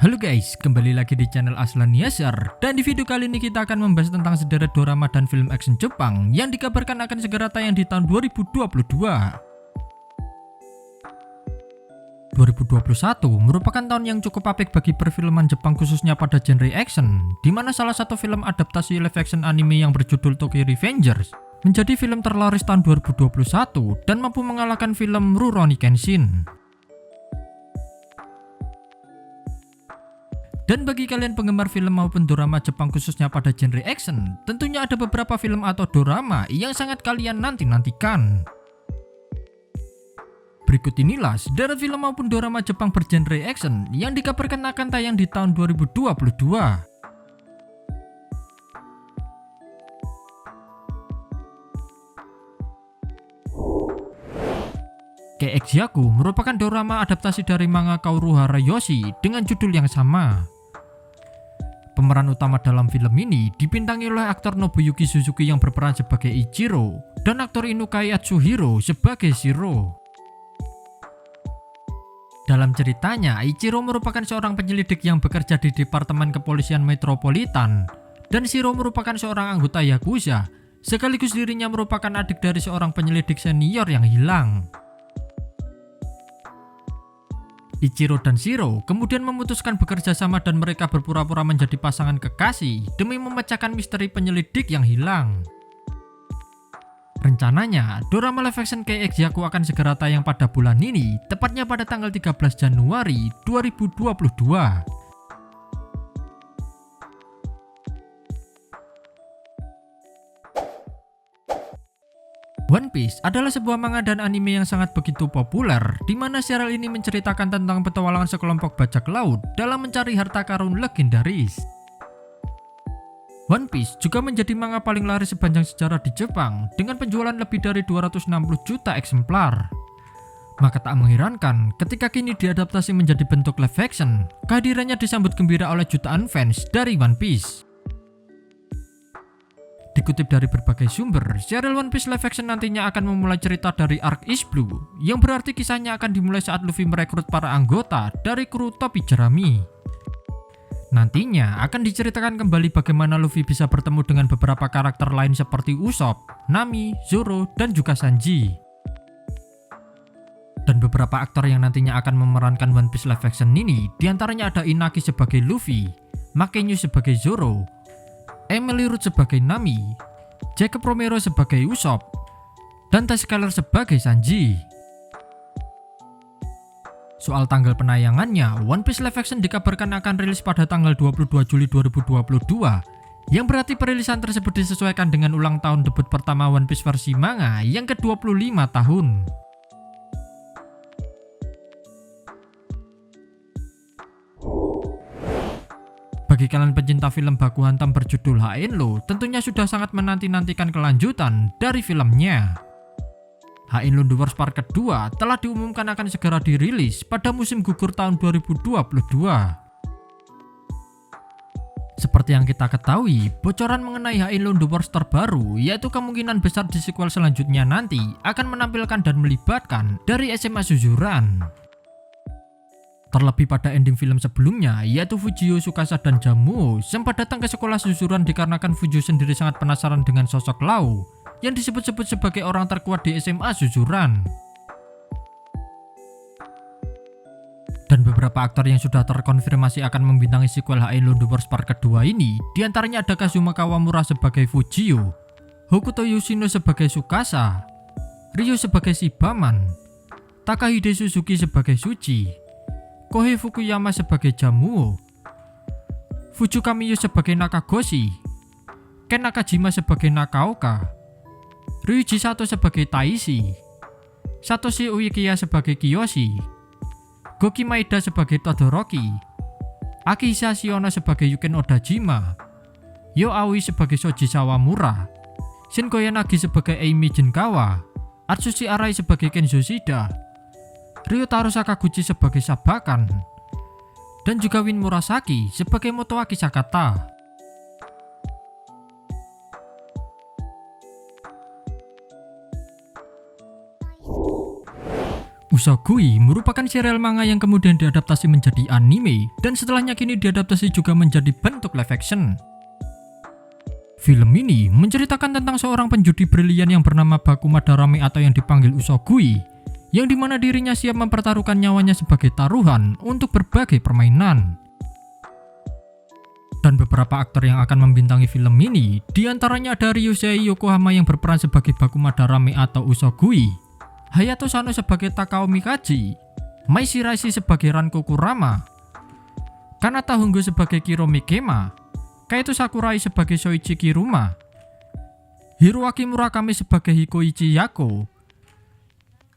Halo guys, kembali lagi di channel Aslan Yasar. Dan di video kali ini kita akan membahas tentang sederet dorama dan film action Jepang yang dikabarkan akan segera tayang di tahun 2022. 2021 merupakan tahun yang cukup apik bagi perfilman Jepang khususnya pada genre action, di mana salah satu film adaptasi live action anime yang berjudul Tokyo Revengers menjadi film terlaris tahun 2021 dan mampu mengalahkan film Rurouni Kenshin. Dan bagi kalian penggemar film maupun dorama Jepang khususnya pada genre action, tentunya ada beberapa film atau dorama yang sangat kalian nanti-nantikan. Berikut inilah sederet film maupun dorama Jepang bergenre action yang dikabarkan akan tayang di tahun 2022. Keiki Yaku merupakan dorama adaptasi dari manga Kaoru Harayoshi dengan judul yang sama. Pemeran utama dalam film ini dibintangi oleh aktor Nobuyuki Suzuki yang berperan sebagai Ichiro dan aktor Inukai Atsuhiro sebagai Shiro. Dalam ceritanya, Ichiro merupakan seorang penyelidik yang bekerja di Departemen Kepolisian Metropolitan dan Shiro merupakan seorang anggota Yakuza, sekaligus dirinya merupakan adik dari seorang penyelidik senior yang hilang. Ichiro dan Shiro kemudian memutuskan bekerja sama dan mereka berpura-pura menjadi pasangan kekasih demi memecahkan misteri penyelidik yang hilang. Rencananya, dorama live action Keiki Yaku akan segera tayang pada bulan ini, tepatnya pada tanggal 13 Januari 2022. One Piece adalah sebuah manga dan anime yang sangat begitu populer, di mana serial ini menceritakan tentang petualangan sekelompok bajak laut dalam mencari harta karun legendaris. One Piece juga menjadi manga paling laris sepanjang sejarah di Jepang dengan penjualan lebih dari 260 juta eksemplar. Maka tak mengherankan ketika kini diadaptasi menjadi bentuk live action, kehadirannya disambut gembira oleh jutaan fans dari One Piece. Dikutip dari berbagai sumber, serial One Piece live action nantinya akan memulai cerita dari Arc East Blue, yang berarti kisahnya akan dimulai saat Luffy merekrut para anggota dari kru topi jerami. Nantinya akan diceritakan kembali bagaimana Luffy bisa bertemu dengan beberapa karakter lain seperti Usopp, Nami, Zoro, dan juga Sanji. Dan beberapa aktor yang nantinya akan memerankan One Piece live action ini, diantaranya ada Inaki sebagai Luffy, Makenyu sebagai Zoro, Emily Root sebagai Nami, Jacob Romero sebagai Usopp, dan Ty Skylar sebagai Sanji. Soal tanggal penayangannya, One Piece live action dikabarkan akan rilis pada tanggal 22 Juli 2022, yang berarti perilisan tersebut disesuaikan dengan ulang tahun debut pertama One Piece versi manga yang ke-25 tahun. Bagi kalian pencinta film baku hantam berjudul Haenlo, tentunya sudah sangat menanti-nantikan kelanjutan dari filmnya. Haenlo The Wars Part kedua telah diumumkan akan segera dirilis pada musim gugur tahun 2022. Seperti yang kita ketahui, bocoran mengenai Haenlo The Wars terbaru, yaitu kemungkinan besar di sequel selanjutnya nanti akan menampilkan dan melibatkan dari SMA Suzuran. Terlebih pada ending film sebelumnya, yaitu Fujio, Tsukasa, dan Jamuo sempat datang ke sekolah Suzuran dikarenakan Fujio sendiri sangat penasaran dengan sosok Lau yang disebut-sebut sebagai orang terkuat di SMA Suzuran. Dan beberapa aktor yang sudah terkonfirmasi akan membintangi sequel Haenlo The Wars Part kedua ini, diantaranya ada Kazuma Kawamura sebagai Fujio, Hokuto Yoshino sebagai Tsukasa, Ryo sebagai Shibaman, Takahide Suzuki sebagai Suji, Kohei Fukuyama sebagai Jamuo, Fuju Kamiyo sebagai Nakagoshi, Ken Nakajima sebagai Nakaoka, Ryuji Sato sebagai Taishi, Satoshi Uekiya sebagai Kiyoshi, Goki Maeda sebagai Todoroki, Akihisa Shiono sebagai Yuken Odajima, Yo Aoi sebagai Shoji Sawamura, Shin Koyanagi sebagai Eimi Jinkawa, Atsushi Arai sebagai Kenzo Shida, Ryotaro Sakaguchi sebagai Sabakan, dan juga Win Murasaki sebagai Motoaki Sakata. Usogui merupakan serial manga yang kemudian diadaptasi menjadi anime dan setelahnya kini diadaptasi juga menjadi bentuk live action. Film ini menceritakan tentang seorang penjudi brilian yang bernama Baku Madarame atau yang dipanggil Usogui, yang dimana dirinya siap mempertaruhkan nyawanya sebagai taruhan untuk berbagai permainan. Dan beberapa aktor yang akan membintangi film ini, diantaranya ada Ryusei Yokohama yang berperan sebagai Baku Madarame atau Usogui, Hayato Sano sebagai Takao Mikaji, Mai Shirashi sebagai Ranko Kurama, Kanata Hongo sebagai Kiro Mikema, Kaito Sakurai sebagai Shoichi Kiruma, Hiroaki Murakami sebagai Hikoichi Yako,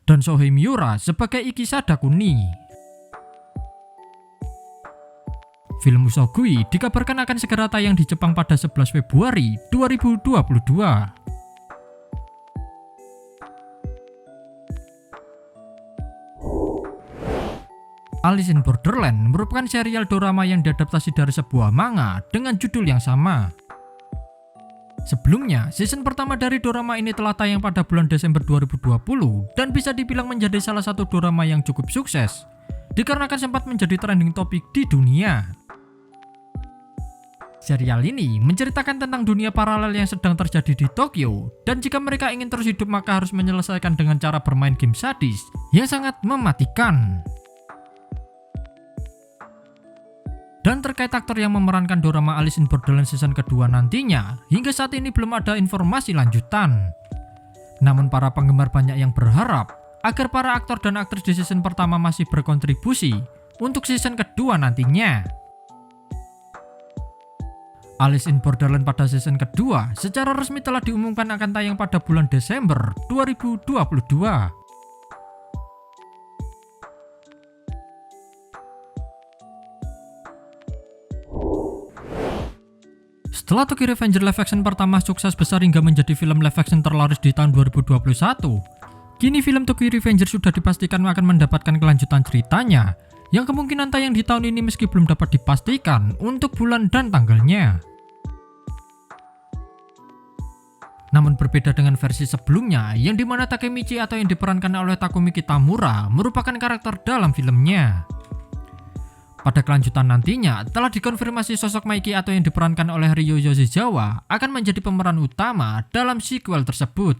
dan Sohei Miura sebagai Ikisada Kuni. Film Usogui dikabarkan akan segera tayang di Jepang pada 11 Februari 2022. Alice in Borderland merupakan serial dorama yang diadaptasi dari sebuah manga dengan judul yang sama. Sebelumnya, season pertama dari dorama ini telah tayang pada bulan Desember 2020 dan bisa dibilang menjadi salah satu dorama yang cukup sukses, dikarenakan sempat menjadi trending topik di dunia. Serial ini menceritakan tentang dunia paralel yang sedang terjadi di Tokyo, dan jika mereka ingin terus hidup maka harus menyelesaikan dengan cara bermain game sadis yang sangat mematikan. Dan terkait aktor yang memerankan dorama Alice in Borderland season kedua nantinya, hingga saat ini belum ada informasi lanjutan. Namun para penggemar banyak yang berharap agar para aktor dan aktris di season pertama masih berkontribusi untuk season kedua nantinya. Alice in Borderland pada season kedua secara resmi telah diumumkan akan tayang pada bulan Desember 2022. Setelah Tokyo Revenger live action pertama sukses besar hingga menjadi film live action terlaris di tahun 2021, kini film Tokyo Revenger sudah dipastikan akan mendapatkan kelanjutan ceritanya, yang kemungkinan tayang di tahun ini meski belum dapat dipastikan untuk bulan dan tanggalnya. Namun berbeda dengan versi sebelumnya, yang dimana Takemichi atau yang diperankan oleh Takumi Kitamura merupakan karakter dalam filmnya. Pada kelanjutan nantinya, telah dikonfirmasi sosok Maiki atau yang diperankan oleh Ryo Yoshizawa akan menjadi pemeran utama dalam sequel tersebut.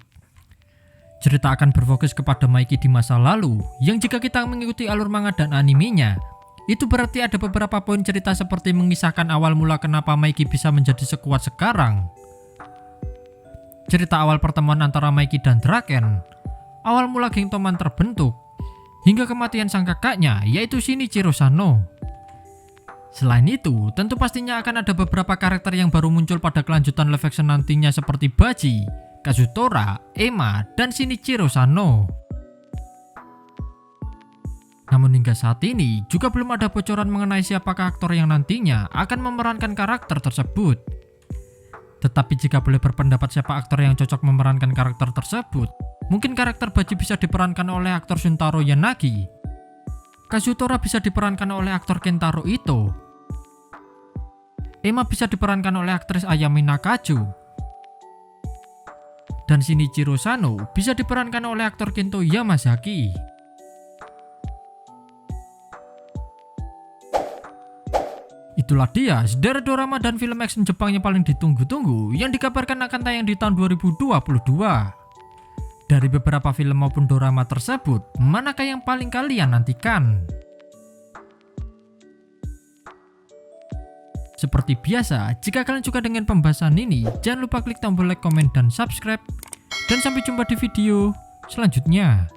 Cerita akan berfokus kepada Maiki di masa lalu, yang jika kita mengikuti alur manga dan animenya, itu berarti ada beberapa poin cerita seperti mengisahkan awal mula kenapa Maiki bisa menjadi sekuat sekarang, cerita awal pertemuan antara Maiki dan Draken, awal mula geng Toman terbentuk, hingga kematian sang kakaknya yaitu Shinichiro Sano. Selain itu, tentu pastinya akan ada beberapa karakter yang baru muncul pada kelanjutan live action nantinya seperti Baji, Kazutora, Ema, dan Shinichiro Sano. Namun hingga saat ini juga belum ada bocoran mengenai siapakah aktor yang nantinya akan memerankan karakter tersebut. Tetapi jika boleh berpendapat siapa aktor yang cocok memerankan karakter tersebut, mungkin karakter Baji bisa diperankan oleh aktor Shuntaro Yanagi, Kazutora bisa diperankan oleh aktor Kentaro Ito, Ema bisa diperankan oleh aktris Ayami Nakaju, dan Shinichiro Sano bisa diperankan oleh aktor Kento Yamazaki. Itulah dia sederet dorama dan film action Jepang yang paling ditunggu-tunggu yang dikabarkan akan tayang di tahun 2022. Dari beberapa film maupun dorama tersebut, manakah yang paling kalian nantikan? Seperti biasa, jika kalian suka dengan pembahasan ini, jangan lupa klik tombol like, komen, dan subscribe. Dan sampai jumpa di video selanjutnya.